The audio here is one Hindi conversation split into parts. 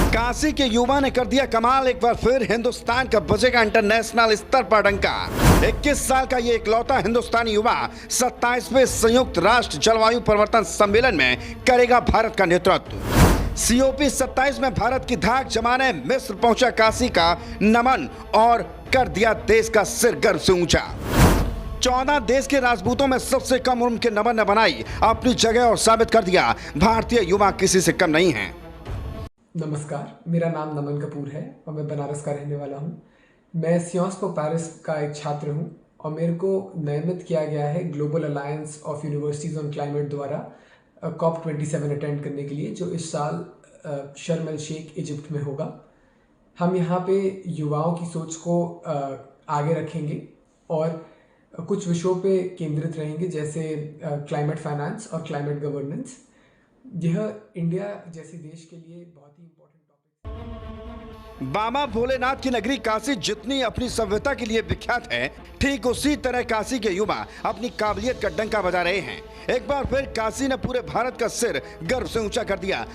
काशी के युवा ने कर दिया कमाल, एक बार फिर हिंदुस्तान का बजेगा इंटरनेशनल स्तर पर डंका। 21 साल का ये इकलौता हिंदुस्तानी युवा 27वें संयुक्त राष्ट्र जलवायु परिवर्तन सम्मेलन में करेगा भारत का नेतृत्व। COP 27 में भारत की धाक जमाने मिस्र पहुंचा काशी का नमन और कर दिया देश का सिर गर्व से ऊंचा। 14 देश के राजपूतों में सबसे कम उम्र के नमन ने बनाई अपनी जगह और साबित कर दिया भारतीय युवा किसी से कम नहीं है। नमस्कार, मेरा नाम नमन कपूर है और मैं बनारस का रहने वाला हूँ। मैं सियांस पो पेरिस का एक छात्र हूँ और मेरे को नियमित किया गया है global alliance of universities on climate द्वारा COP27 अटेंड करने के लिए, जो इस साल शर्म एल शेख इजिप्ट में होगा। हम यहाँ पे युवाओं की सोच को आगे रखेंगे और कुछ विषयों पे केंद्रित रहेंगे, जैसे क्लाइमेट फाइनेंस और क्लाइमेट गवर्नेंस। यह इंडिया जैसे देश के लिए बहुत ही इम्पोर्टेंट टॉपिक है। बाबा भोलेनाथ की नगरी काशी जितनी अपनी सभ्यता के लिए विख्यात है, ठीक उसी तरह काशी के युवा अपनी काबिलियत का डंका बजा रहे हैं। एक बार फिर काशी ने पूरे भारत का सिर गर्व से ऊंचा कर दिया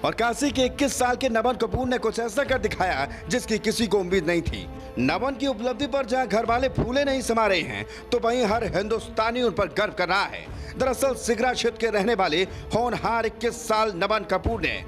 और काशी के 21 साल के नमन कपूर ने कुछ ऐसा कर दिखाया जिसकी किसी को उम्मीद नहीं थी। नमन की उपलब्धि पर जहां घर वाले फूले नहीं समा रहे हैं, तो वहीं हर हिंदुस्तानी उन पर गर्व कर रहा है। दरअसल सिगरा क्षेत्र के रहने वाले होनहार 21 साल नमन कपूर ने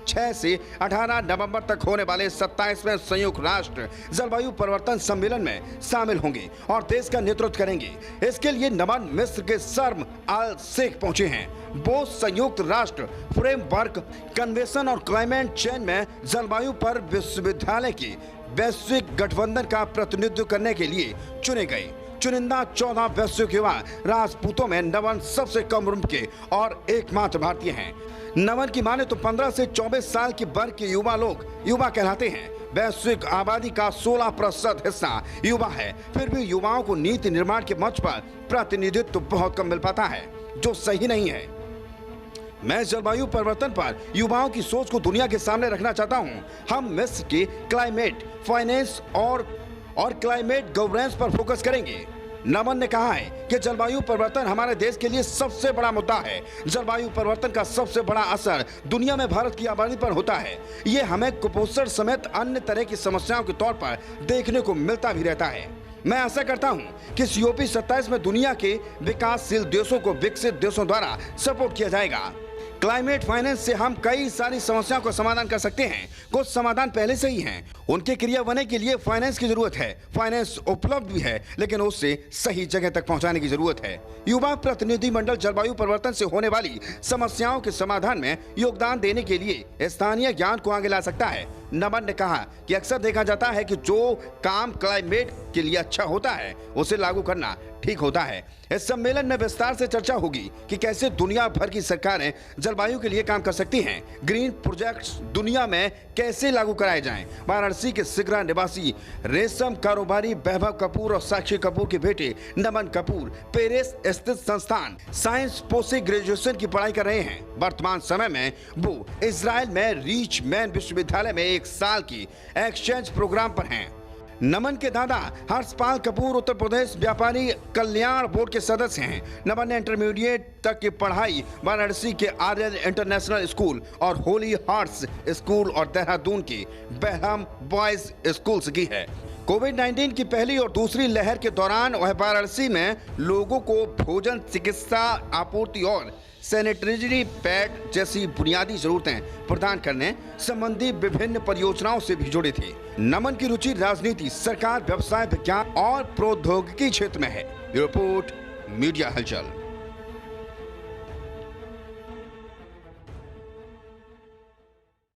6 से 18 नवंबर तक होने वाले 27वें संयुक्त राष्ट्र जलवायु परिवर्तन सम्मेलन में शामिल होंगे और देश का नेतृत्व करेंगे। इसके लिए नमन मिस्र के शर्म एल शेख पहुंचे हैं। वो संयुक्त राष्ट्र फ्रेमवर्क कन्वेंशन और क्लाइमेट चेंज में जलवायु पर विश्वविद्यालय की वैश्विक गठबंधन का प्रतिनिधित्व करने के लिए चुने गए। चुनिंदा 14 वैश्विक युवा राजपूतों में नमन सबसे कम उम्र के और एकमात्र भारतीय हैं। नमन की माने तो 15 से 24 साल की वर्ग के युवा लोग युवा कहलाते हैं। वैश्विक आबादी का 16% हिस्सा युवा है, फिर भी युवाओं को नीति निर्माण के मंच पर प्रतिनिधित्व बहुत कम मिल पाता है, जो सही नहीं है। मैं जलवायु परिवर्तन पर युवाओं की सोच को दुनिया के सामने रखना चाहता हूं। हम मिस्र के क्लाइमेट फाइनेंस और क्लाइमेट गवर्नेंस पर फोकस करेंगे। नमन ने कहा है कि जलवायु परिवर्तन हमारे देश के लिए सबसे बड़ा मुद्दा है। जलवायु परिवर्तन का सबसे बड़ा असर दुनिया में भारत की आबादी पर होता है। ये हमें कुपोषण समेत अन्य तरह की समस्याओं के तौर पर देखने को मिलता भी रहता है। मैं आशा करता हूं कि COP 27 में दुनिया के विकासशील देशों को विकसित देशों द्वारा सपोर्ट किया जाएगा। क्लाइमेट फाइनेंस से हम कई सारी समस्याओं का समाधान कर सकते हैं। कुछ समाधान पहले से ही हैं, उनके क्रियान्वयन के लिए फाइनेंस की जरूरत है। फाइनेंस उपलब्ध भी है, लेकिन उसे सही जगह तक पहुंचाने की जरूरत है। युवा प्रतिनिधि मंडल जलवायु परिवर्तन से होने वाली समस्याओं के समाधान में योगदान देने के लिए स्थानीय ज्ञान को आगे ला सकता है। नमन ने कहा कि अक्सर देखा जाता है कि जो काम क्लाइमेट के लिए अच्छा होता है उसे लागू करना ठीक होता है। इस सम्मेलन में विस्तार से चर्चा होगी कि कैसे दुनिया भर की सरकारें जलवायु के लिए काम कर सकती हैं। ग्रीन प्रोजेक्ट्स दुनिया में कैसे लागू कराए जाएं। वाराणसी के सिगरा निवासी रेशम कारोबारी वैभव कपूर और साक्षी कपूर के बेटे नमन कपूर पेरिस स्थित संस्थान साइंस पोस्ट ग्रेजुएशन की पढ़ाई कर रहे हैं। वर्तमान समय में वो इजराइल में रीच मैन विश्वविद्यालय में 1 साल की एक्सचेंज प्रोग्राम पर हैं। नमन के दादा हर्षपाल कपूर उत्तर प्रदेश व्यापारी कल्याण बोर्ड के सदस्य हैं। नमन ने इंटरमीडिएट तक की पढ़ाई वाराणसी के आर्यन इंटरनेशनल स्कूल और होली हार्ट्स स्कूल और देहरादून के बेहम बॉयज स्कूल से की है। कोविड-19 की पहली और दूसरी लहर के दौरान वह वाराणसी में लोगों को भोजन, चिकित्सा आपूर्ति और सैनिटरी पैड जैसी बुनियादी जरूरतें प्रदान करने संबंधी विभिन्न परियोजनाओं से भी जुड़े थे। नमन की रुचि राजनीति, सरकार, व्यवसाय, विज्ञान और प्रौद्योगिकी क्षेत्र में है। रिपोर्ट मीडिया हलचल।